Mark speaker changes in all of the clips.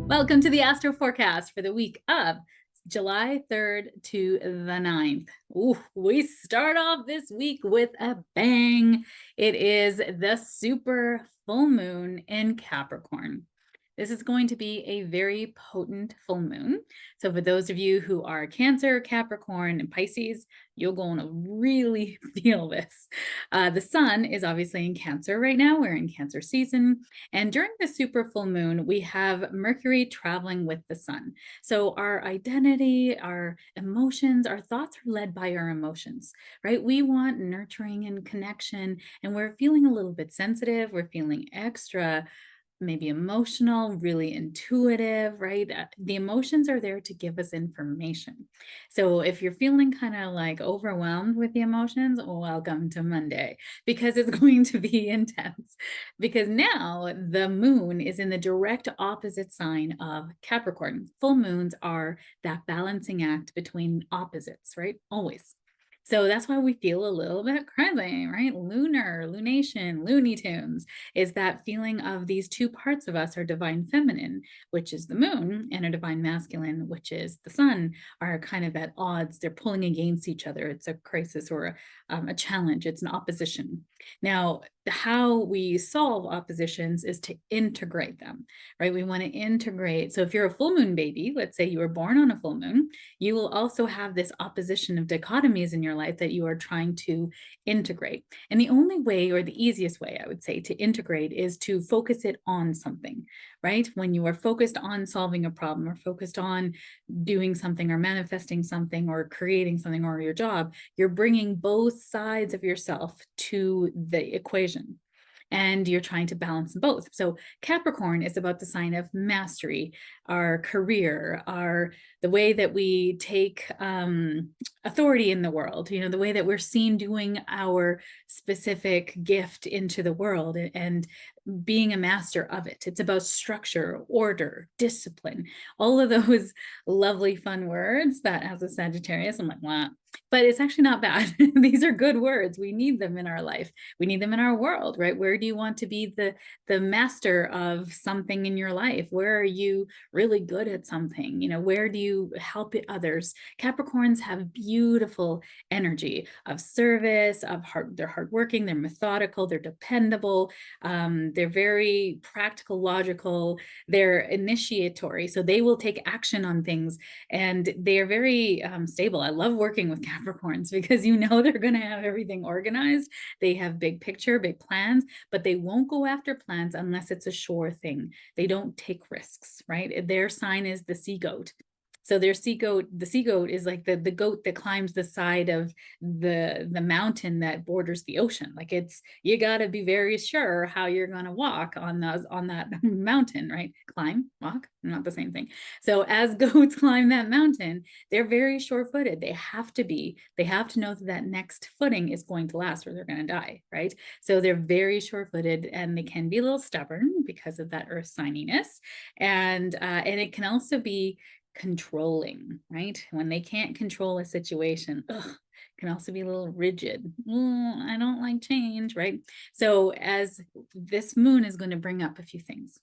Speaker 1: Welcome to the Astro Forecast for the week of July 3rd to the 9th. Ooh, we start off this week with a bang. It is the super full moon in Capricorn. This is going to be a very potent full moon. So for those of you who are Cancer, Capricorn, and Pisces, you're going to really feel this. The sun is obviously in Cancer right now. We're in Cancer season. And during the super full moon, we have Mercury traveling with the sun. So our identity, our emotions, our thoughts are led by our emotions, right? We want nurturing and connection, and we're feeling a little bit sensitive. We're feeling extra maybe emotional, really intuitive, right? The emotions are there to give us information. So if you're feeling kind of like overwhelmed with the emotions, welcome to Monday, because it's going to be intense. Because now the moon is in the direct opposite sign of Capricorn. Full moons are that balancing act between opposites, right? Always. So that's why we feel a little bit crazy, right? Lunar, lunation, Looney Tunes is that feeling of these two parts of us, our divine feminine, which is the moon, and our divine masculine, which is the sun, are kind of at odds. They're pulling against each other. It's a crisis or a challenge. It's an opposition. Now, how we solve oppositions is to integrate them, right? We want to integrate. So if you're a full moon baby, let's say you were born on a full moon, you will also have this opposition of dichotomies in your life that you are trying to integrate. And the only way, or the easiest way, I would say, to integrate is to focus it on something, right? When you are focused on solving a problem or focused on doing something or manifesting something or creating something or your job, you're bringing both sides of yourself to the equation and you're trying to balance both. So Capricorn is about the sign of mastery, our career, the way that we take authority in the world, the way that we're seen doing our specific gift into the world and being a master of it. It's about structure, order, discipline, all of those lovely fun words that as a Sagittarius, I'm like, wow. But it's actually not bad. These are good words. We need them in our life. We need them in our world, right? Where do you want to be the master of something in your life? Where are you really good at something? Where do you help others? Capricorns have beautiful energy of service, they're hardworking, they're methodical, they're dependable, they're very practical, logical, they're initiatory. So they will take action on things and they are very stable. I love working with Capricorns because they're going to have everything organized. They have big picture, big plans, but they won't go after plans unless it's a sure thing. They don't take risks, right? Their sign is the sea goat. So their sea goat, the sea goat is like the goat that climbs the side of the mountain that borders the ocean. Like you got to be very sure how you're going to walk on that mountain, right? Climb, walk, not the same thing. So as goats climb that mountain, they're very sure-footed. They have to know that next footing is going to last or they're going to die, right? So they're very sure-footed and they can be a little stubborn because of that earth signiness. And it can also be controlling, right? When they can't control a situation, can also be a little rigid. I don't like change, right? So as this moon is going to bring up a few things.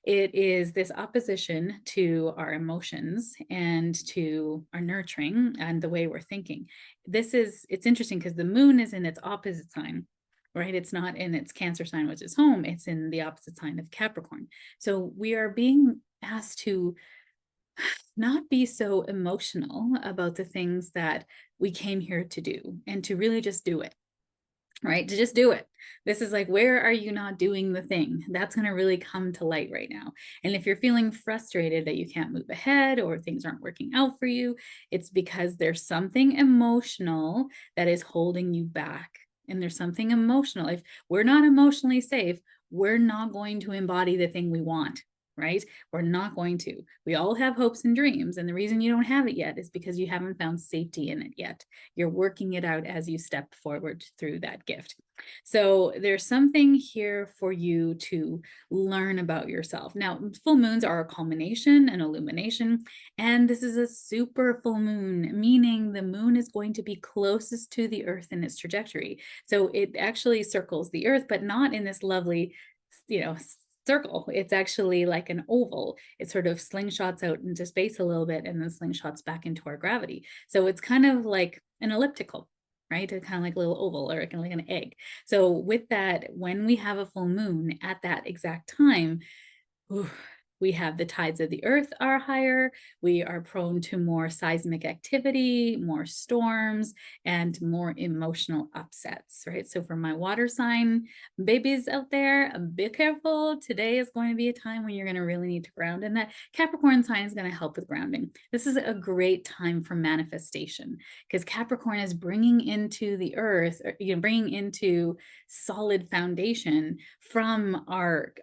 Speaker 1: It is this opposition to our emotions and to our nurturing and the way we're thinking. It's interesting because the moon is in its opposite sign, right? It's not in its Cancer sign, which is home. It's in the opposite sign of Capricorn. So we are being asked to not be so emotional about the things that we came here to do and to really just do it, right? To just do it. This is like, where are you not doing the thing? That's going to really come to light right now. And if you're feeling frustrated that you can't move ahead or things aren't working out for you, it's because there's something emotional that is holding you back. And there's something emotional. If we're not emotionally safe, we're not going to embody the thing we want, right? We're not going to. We all have hopes and dreams. And the reason you don't have it yet is because you haven't found safety in it yet. You're working it out as you step forward through that gift. So there's something here for you to learn about yourself. Now, full moons are a culmination and illumination, and this is a super full moon, meaning the moon is going to be closest to the earth in its trajectory. So it actually circles the earth, but not in this lovely, circle. It's actually like an oval. It sort of slingshots out into space a little bit and then slingshots back into our gravity. So it's kind of like an elliptical, right? It's kind of like a little oval or kind of like an egg. So with that, when we have a full moon at that exact time, ooh, we have the tides of the earth are higher. We are prone to more seismic activity, more storms, and more emotional upsets, right? So for my water sign babies out there, be careful. Today is going to be a time when you're going to really need to ground, and that Capricorn sign is going to help with grounding. This is a great time for manifestation because Capricorn is bringing into the earth, or, bringing into solid foundation from our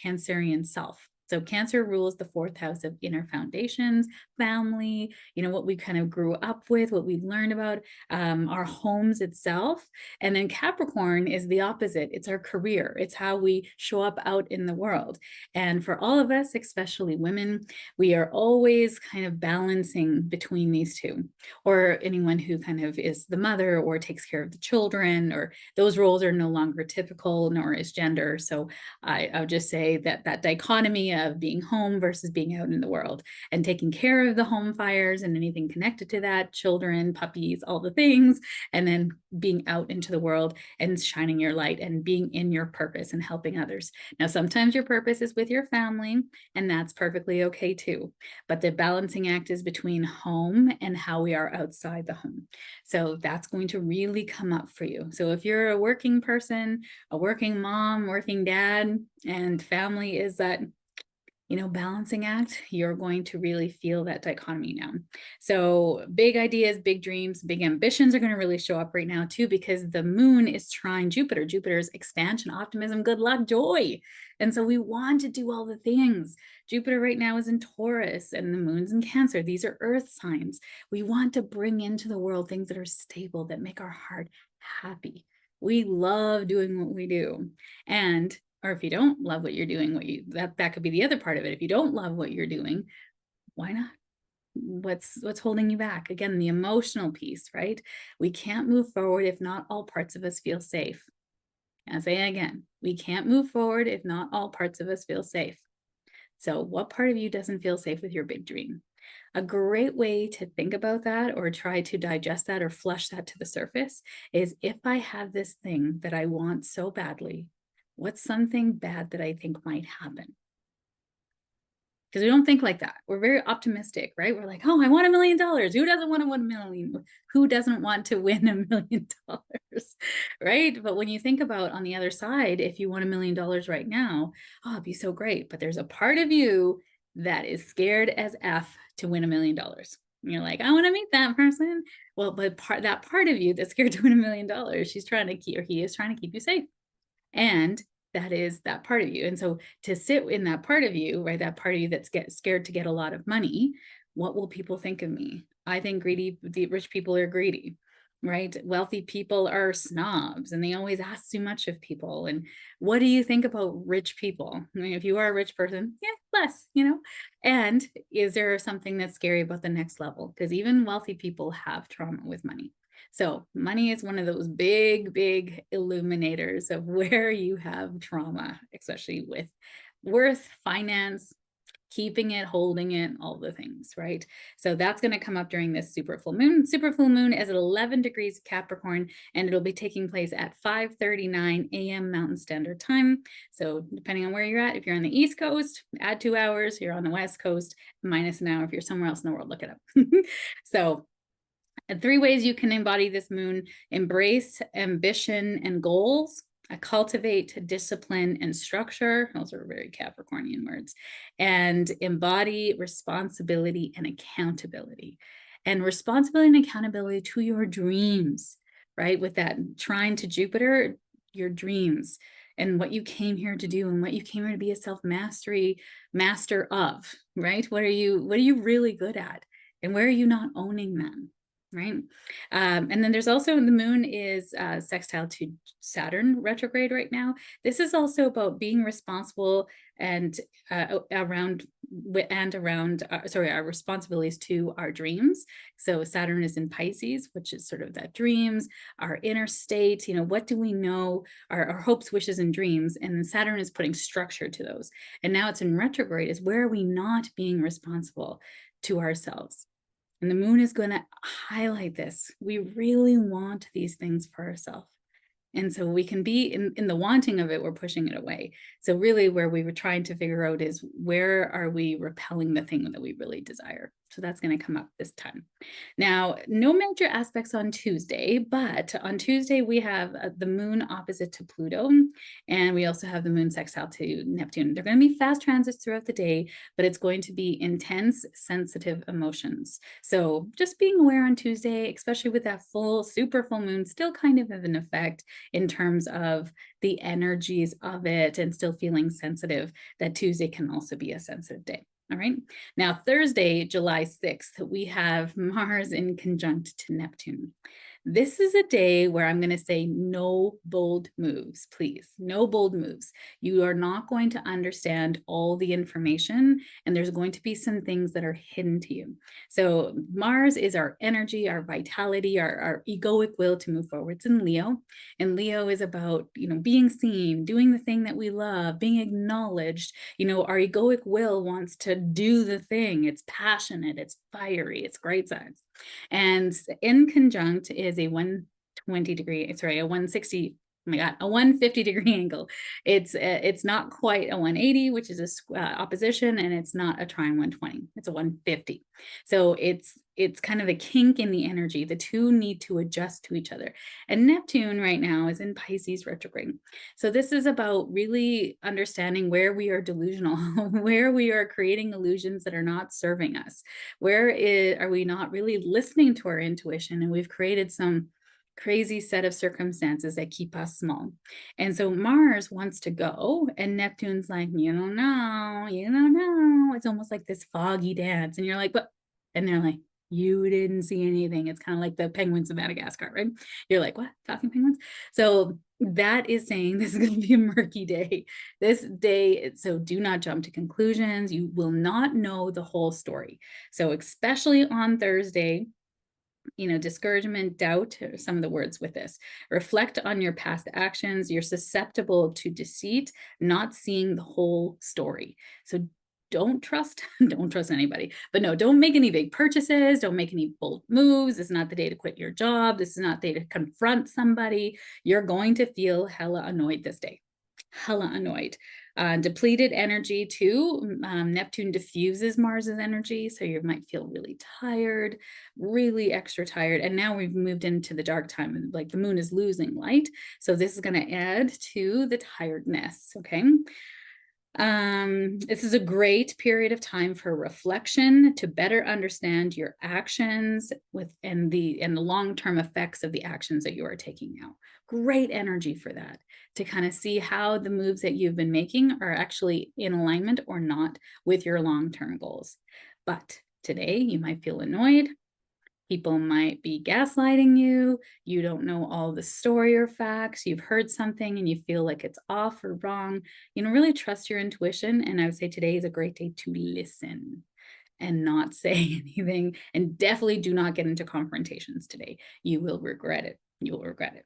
Speaker 1: Cancerian self. So Cancer rules the fourth house of inner foundations, family, what we kind of grew up with, what we learned about, our homes itself. And then Capricorn is the opposite. It's our career. It's how we show up out in the world. And for all of us, especially women, we are always kind of balancing between these two, or anyone who kind of is the mother or takes care of the children, or those roles are no longer typical, nor is gender. So I would just say that dichotomy of being home versus being out in the world and taking care of the home fires and anything connected to that, children, puppies, all the things, and then being out into the world and shining your light and being in your purpose and helping others. Now, sometimes your purpose is with your family, and that's perfectly okay too. But the balancing act is between home and how we are outside the home. So that's going to really come up for you. So if you're a working person, a working mom, working dad, and family is that balancing act, you're going to really feel that dichotomy now. So big ideas, big dreams, big ambitions are going to really show up right now too, because the moon is trine Jupiter. Jupiter's expansion, optimism, good luck, joy. And so we want to do all the things. Jupiter right now is in Taurus and the moon's in Cancer. These are earth signs. We want to bring into the world things that are stable, that make our heart happy. We love doing what we do. Or if you don't love what you're doing, that could be the other part of it. If you don't love what you're doing, why not? What's holding you back? Again, the emotional piece, right? We can't move forward if not all parts of us feel safe. I'll say it again. We can't move forward if not all parts of us feel safe. So what part of you doesn't feel safe with your big dream? A great way to think about that or try to digest that or flush that to the surface is, if I have this thing that I want so badly, what's something bad that I think might happen? Because we don't think like that. We're very optimistic, right? We're like, oh, I want $1 million. Who doesn't want to win $1 million? Who doesn't want to win $1 million? Right? But when you think about on the other side, if you want $1 million right now, oh, it'd be so great. But there's a part of you that is scared as F to win $1 million. And you're like, I want to meet that person. Well, but that part of you that's scared to win $1 million, she's trying to keep, or he is trying to keep you safe. And that is that part of you. And so to sit in that part of you, right, that part of you that's scared to get a lot of money, what will people think of me? I think the rich people are greedy, right? Wealthy people are snobs and they always ask too much of people. And what do you think about rich people? I mean, if you are a rich person, yeah, less, And is there something that's scary about the next level? Because even wealthy people have trauma with money. So money is one of those big, big illuminators of where you have trauma, especially with worth, finance, keeping it, holding it, all the things, right? So that's going to come up during this super full moon. Super full moon is at 11 degrees Capricorn, and it'll be taking place at 5:39 a.m. Mountain Standard Time. So depending on where you're at, if you're on the East Coast, add 2 hours. You're on the West Coast, minus an hour. If you're somewhere else in the world, look it up. So and 3 ways you can embody this moon: embrace ambition and goals, cultivate discipline and structure. Those are very Capricornian words. And embody responsibility and accountability. And responsibility and accountability to your dreams, right? With that trine to Jupiter, your dreams and what you came here to do and what you came here to be a self-mastery master of, right? What are you really good at? And where are you not owning them? right? And then there's also the moon is sextile to Saturn retrograde right now. This is also about being responsible and around sorry, our responsibilities to our dreams. So Saturn is in Pisces, which is sort of that dreams, our inner state, what do we know, our hopes, wishes, and dreams. And then Saturn is putting structure to those. And now it's in retrograde, is where are we not being responsible to ourselves? And the moon is going to highlight this. We really want these things for ourselves. And so we can be in the wanting of it, we're pushing it away. So really where we were trying to figure out is where are we repelling the thing that we really desire? So that's going to come up this time. Now, no major aspects on Tuesday, but on Tuesday we have the moon opposite to Pluto, and we also have the moon sextile to Neptune. They're going to be fast transits throughout the day, but it's going to be intense, sensitive emotions. So just being aware on Tuesday, especially with that super full moon, still kind of an effect in terms of the energies of it and still feeling sensitive, that Tuesday can also be a sensitive day. All right. Now, Thursday, July 6th, we have Mars in conjunct to Neptune. This is a day where I'm going to say no bold moves, please. No bold moves. You are not going to understand all the information, and there's going to be some things that are hidden to you. So Mars is our energy, our vitality, our egoic will to move forward. It's in Leo, and Leo is about, being seen, doing the thing that we love, being acknowledged. Our egoic will wants to do the thing. It's passionate, it's fiery, it's great signs. And in conjunct is a 160, oh my God, a 150-degree angle. It's not quite a 180, which is a opposition, and it's not a trine 120. It's a 150. So it's kind of a kink in the energy. The two need to adjust to each other. And Neptune right now is in Pisces retrograde. So this is about really understanding where we are delusional, where we are creating illusions that are not serving us. Are we not really listening to our intuition? And we've created some crazy set of circumstances that keep us small. And so Mars wants to go, and Neptune's like, you don't know. It's almost like this foggy dance. And you're like, what? And they're like, you didn't see anything. It's kind of like the penguins of Madagascar, right? You're like, what? Talking penguins? So that is saying this is going to be a murky day. This day, so do not jump to conclusions. You will not know the whole story. So especially on Thursday, discouragement, doubt are some of the words with this. Reflect on your past actions. You're susceptible to deceit, not seeing the whole story. So don't trust anybody, but no, don't make any big purchases. Don't make any bold moves. It's not the day to quit your job. This is not the day to confront somebody. You're going to feel hella annoyed this day. Hella annoyed. Depleted energy too. Neptune diffuses Mars's energy, so you might feel really tired, really extra tired. And now we've moved into the dark time, like the moon is losing light. So this is going to add to the tiredness. Okay. This is a great period of time for reflection to better understand your actions and the long-term effects of the actions that you are taking now. Great energy for that, to kind of see how the moves that you've been making are actually in alignment or not with your long-term goals. But today you might feel annoyed. People might be gaslighting you. You don't know all the story or facts. You've heard something and you feel like it's off or wrong. Really trust your intuition. And I would say today is a great day to listen and not say anything. And definitely do not get into confrontations today. You will regret it. You will regret it.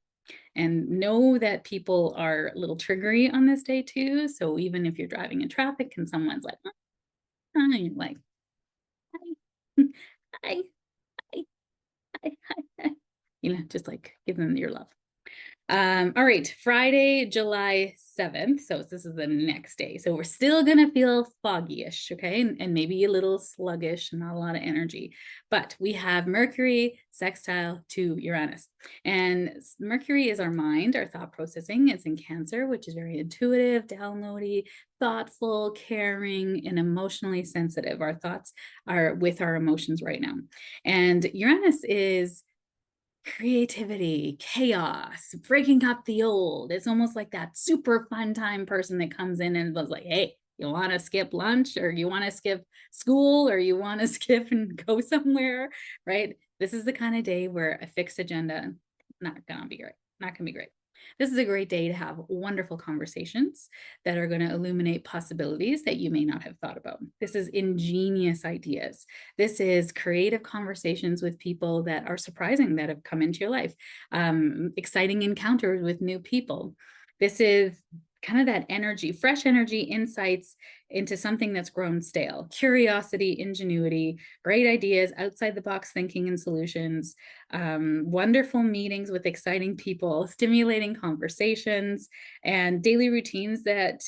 Speaker 1: And know that people are a little triggery on this day too. So even if you're driving in traffic and someone's like, and you're like, hi, hi. Just like give them your love. All right, Friday, July 7th. So this is the next day. So we're still going to feel foggy-ish, okay? And maybe a little sluggish, not a lot of energy. But we have Mercury sextile to Uranus. And Mercury is our mind, our thought processing. It's in Cancer, which is very intuitive, downloady, thoughtful, caring, and emotionally sensitive. Our thoughts are with our emotions right now. And Uranus is creativity, chaos, breaking up the old. It's almost like that super fun time person that comes in and was like, hey, you want to skip lunch, or you want to skip school, or you want to skip and go somewhere, right? This is the kind of day where a fixed agenda, not gonna be great, not gonna be great. This is a great day to have wonderful conversations that are going to illuminate possibilities that you may not have thought about. This is ingenious ideas. This is creative conversations with people that are surprising that have come into your life, exciting encounters with new people. This is kind of that energy, fresh energy, insights into something that's grown stale, curiosity, ingenuity, great ideas, outside the box thinking and solutions, wonderful meetings with exciting people, stimulating conversations, and daily routines that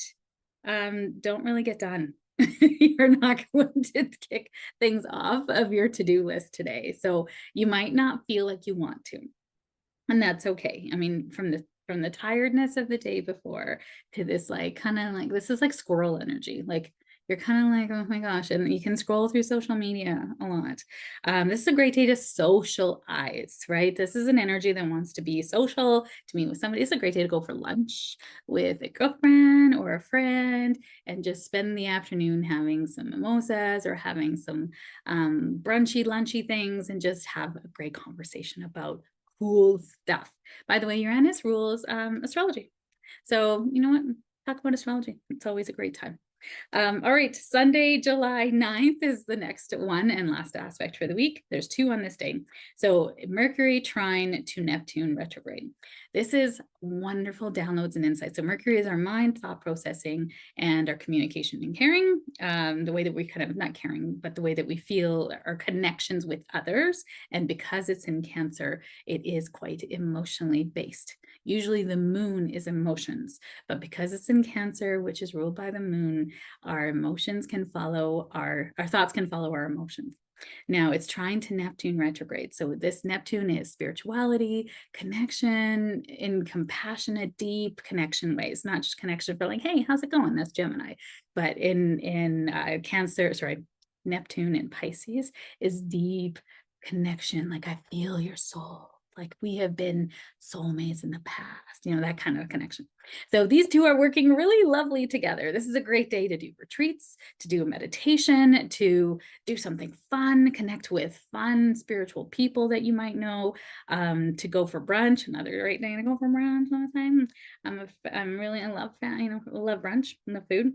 Speaker 1: don't really get done. You're not going to kick things off of your to-do list today. So you might not feel like you want to, and that's okay. I mean, from the tiredness of the day before to this, like, kind of like, this is like squirrel energy. Like, you're kind of like, oh my gosh, and you can scroll through social media a lot. This is a great day to socialize, right? This is an energy that wants to be social, to meet with somebody. It's a great day to go for lunch with a girlfriend or a friend and just spend the afternoon having some mimosas or having some brunchy, lunchy things and just have a great conversation about cool stuff. By the way, Uranus rules astrology. So you know what? Talk about astrology. It's always a great time. All right, Sunday, July 9th is the next one and last aspect for the week. There's two on this day. So Mercury trine to Neptune retrograde. This is wonderful downloads and insights. So Mercury is our mind, thought processing, and our communication and caring. The way that we kind of, not caring, but the way that we feel our connections with others. And because it's in Cancer, it is quite emotionally based. Usually the moon is emotions, but because it's in Cancer, which is ruled by the moon, our emotions can follow our thoughts can follow our emotions. Now it's trying to Neptune retrograde. So this Neptune is spirituality, connection in compassionate, deep connection ways, not just connection for like, hey, how's it going? That's Gemini. But in Cancer, sorry, Neptune in Pisces is deep connection. Like, I feel your soul. Like, we have been soulmates in the past, you know, that kind of connection. So these two are working really lovely together. This is a great day to do retreats, to do a meditation, to do something fun, connect with fun spiritual people that you might know, to go for brunch. Another great day to go for brunch. I'm really in love, love brunch and the food.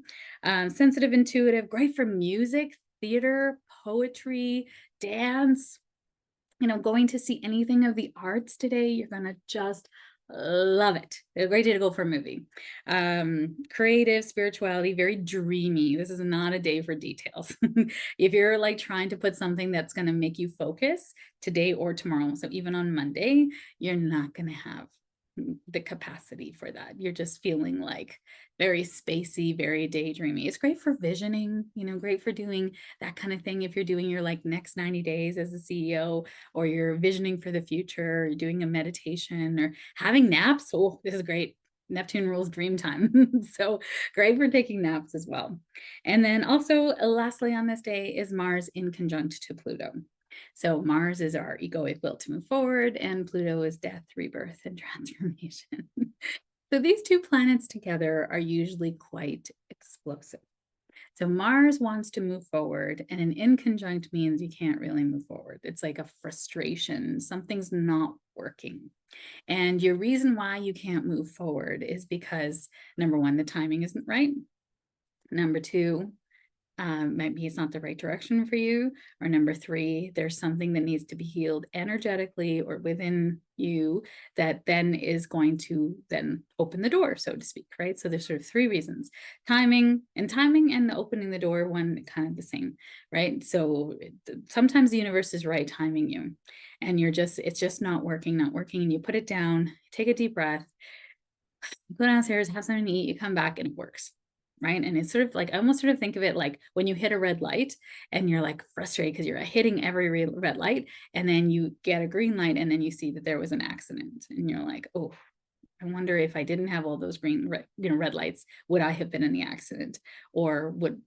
Speaker 1: Sensitive, intuitive, great for music, theater, poetry, dance. Going to see anything of the arts today, you're going to just love it. A great day to go for a movie. Creative, spirituality, very dreamy. This is not a day for details. If you're like trying to put something that's going to make you focus today or tomorrow, so even on Monday, you're not going to have the capacity for that. You're just feeling like very spacey, very daydreamy. It's great for visioning, great for doing that kind of thing. If you're doing your like next 90 days as a CEO, or you're visioning for the future, or you're doing a meditation or having naps. Oh, this is great. Neptune rules dream time. So great for taking naps as well. And then also lastly on this day is Mars in conjunct to Pluto. So Mars is our egoic will to move forward, and Pluto is death, rebirth, and transformation. So these two planets together are usually quite explosive. So Mars wants to move forward, and an inconjunct means you can't really move forward. It's like a frustration. Something's not working. And your reason why you can't move forward is because, number one, the timing isn't right. Number two, maybe it's not the right direction for you. Or number three, there's something that needs to be healed energetically or within you that then is going to then open the door, so to speak, right? So there's sort of three reasons: timing and opening the door, one kind of the same, right? So sometimes the universe is right timing you, and it's just not working, and you put it down, take a deep breath, go downstairs, have something to eat, you come back and it works. Right. And it's sort of like, I almost sort of think of it like when you hit a red light and you're like frustrated because you're hitting every red light, and then you get a green light and then you see that there was an accident and you're like, oh, I wonder if I didn't have all those red lights, would I have been in the accident, or would,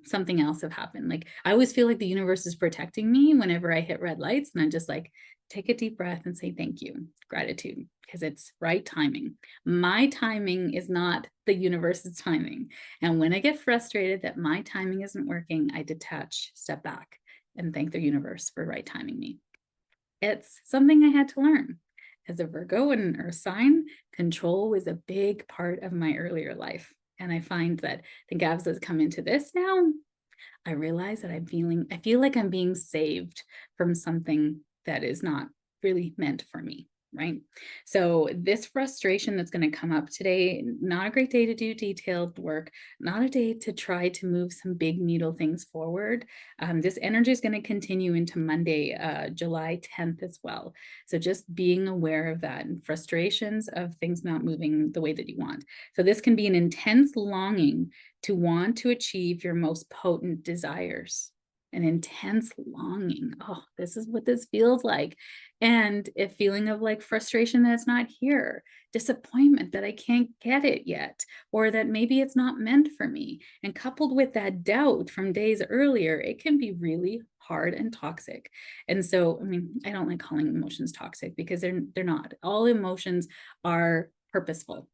Speaker 1: something else have happened? Like, I always feel like the universe is protecting me whenever I hit red lights, and I'm just like, take a deep breath and say thank you, gratitude, because it's right timing. My timing is not the universe's timing. And when I get frustrated that my timing isn't working, I detach, step back, and thank the universe for right timing me. It's something I had to learn. As a Virgo and an earth sign, control was a big part of my earlier life. And I find that, I think as I've come into this now, I realize that I feel like I'm being saved from something that is not really meant for me. Right. So, this frustration that's going to come up today, not a great day to do detailed work, not a day to try to move some big needle things forward. This energy is going to continue into Monday, July 10th as well. So, just being aware of that and frustrations of things not moving the way that you want. So, this can be an intense longing to want to achieve your most potent desires, an intense longing. Oh, this is what this feels like. And a feeling of like frustration that it's not here, disappointment that I can't get it yet, or that maybe it's not meant for me. And coupled with that doubt from days earlier, it can be really hard and toxic. And so, I mean, I don't like calling emotions toxic because they're not. All emotions are purposeful,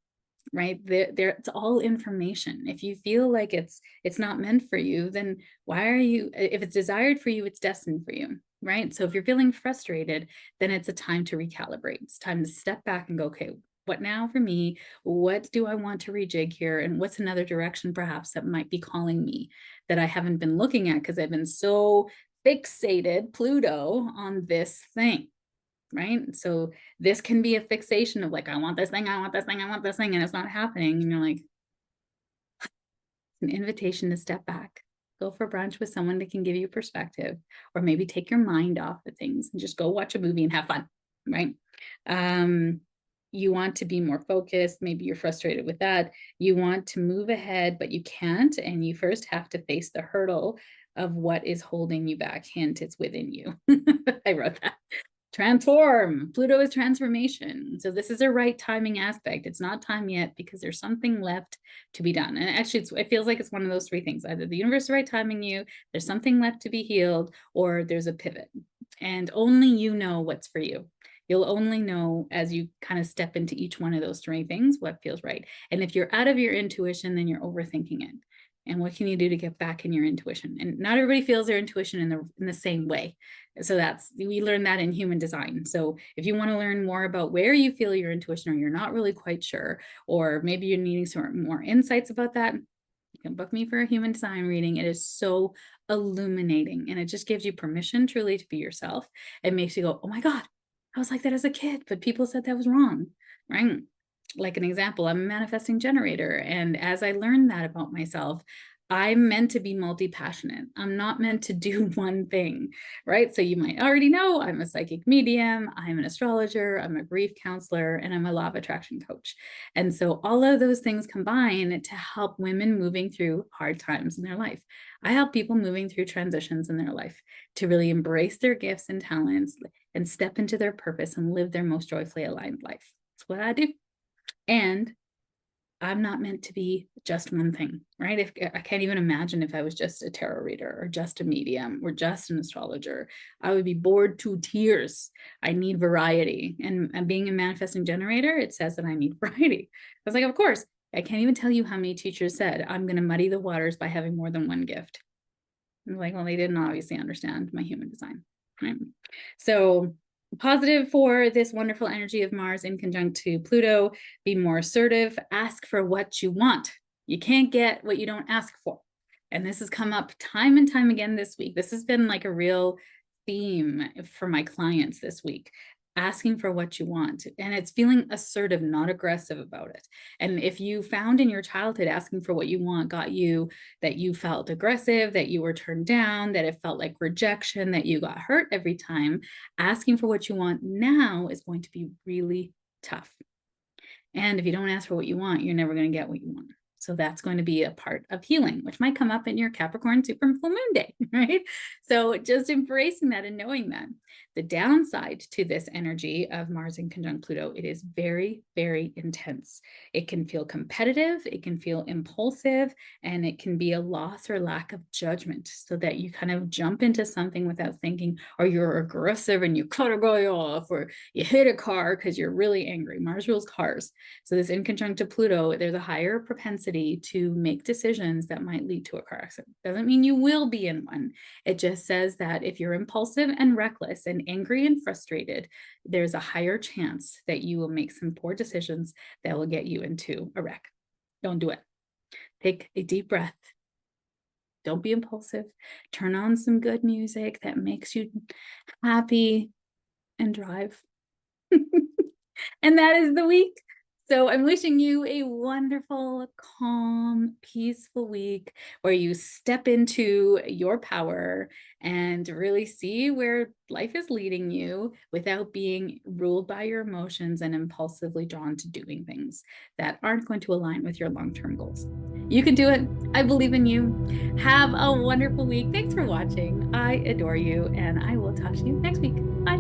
Speaker 1: right? It's all information. If you feel like it's not meant for you, then why are you, if it's desired for you, it's destined for you, right? So if you're feeling frustrated, then it's a time to recalibrate. It's time to step back and go, okay, what now for me? What do I want to rejig here? And what's another direction perhaps that might be calling me that I haven't been looking at because I've been so fixated, Pluto, on this thing, right? So this can be a fixation of like, I want this thing, I want this thing, I want this thing, and it's not happening. And you're like, an invitation to step back, go for brunch with someone that can give you perspective, or maybe take your mind off of things and just go watch a movie and have fun, right? You want to be more focused. Maybe you're frustrated with that. You want to move ahead, but you can't. And you first have to face the hurdle of what is holding you back. Hint, it's within you. I wrote that. Transform. Pluto is transformation. So this is a right timing aspect. It's not time yet because there's something left to be done. And actually, it feels like it's one of those three things. Either the universe is right timing you, there's something left to be healed, or there's a pivot. And only you know what's for you. You'll only know as you kind of step into each one of those three things what feels right. And if you're out of your intuition, then you're overthinking it. And what can you do to get back in your intuition? And not everybody feels their intuition in the same way. So we learn that in human design. So if you want to learn more about where you feel your intuition, or you're not really quite sure, or maybe you're needing some more insights about that, you can book me for a human design reading. It is so illuminating, and it just gives you permission truly to be yourself. It makes you go, oh my God, I was like that as a kid, but people said that was wrong, right? Like an example, I'm a manifesting generator. And as I learned that about myself, I'm meant to be multi-passionate. I'm not meant to do one thing, right? So you might already know I'm a psychic medium, I'm an astrologer, I'm a grief counselor, and I'm a law of attraction coach. And so all of those things combine to help women moving through hard times in their life. I help people moving through transitions in their life to really embrace their gifts and talents and step into their purpose and live their most joyfully aligned life. That's what I do. And I'm not meant to be just one thing, right? If I can't even imagine if I was just a tarot reader or just a medium or just an astrologer, I would be bored to tears. I need variety. And being a manifesting generator, it says that I need variety. I was like, of course, I can't even tell you how many teachers said, I'm going to muddy the waters by having more than one gift. I'm like, well, they didn't obviously understand my human design, right? So positive for this wonderful energy of Mars in conjunct to Pluto, be more assertive, ask for what you want. You can't get what you don't ask for. And this has come up time and time again this week. This has been like a real theme for my clients this week, asking for what you want. And it's feeling assertive, not aggressive about it. And if you found in your childhood asking for what you want got you that you felt aggressive, that you were turned down, that it felt like rejection, that you got hurt every time, asking for what you want now is going to be really tough. And if you don't ask for what you want, you're never going to get what you want. So that's going to be a part of healing, which might come up in your Capricorn super full moon day, right? So just embracing that and knowing that. The downside to this energy of Mars in conjunct Pluto, it is very, very intense. It can feel competitive, it can feel impulsive, and it can be a loss or lack of judgment, so that you kind of jump into something without thinking, or you're aggressive and you cut a guy off, or you hit a car because you're really angry. Mars rules cars. So this in conjunct to Pluto, there's a higher propensity capacity to make decisions that might lead to a car accident. Doesn't mean you will be in one. It just says that if you're impulsive and reckless and angry and frustrated, there's a higher chance that you will make some poor decisions that will get you into a wreck. Don't do it. Take a deep breath. Don't be impulsive. Turn on some good music that makes you happy and drive. And that is the week. So I'm wishing you a wonderful, calm, peaceful week where you step into your power and really see where life is leading you without being ruled by your emotions and impulsively drawn to doing things that aren't going to align with your long-term goals. You can do it. I believe in you. Have a wonderful week. Thanks for watching. I adore you, and I will talk to you next week. Bye.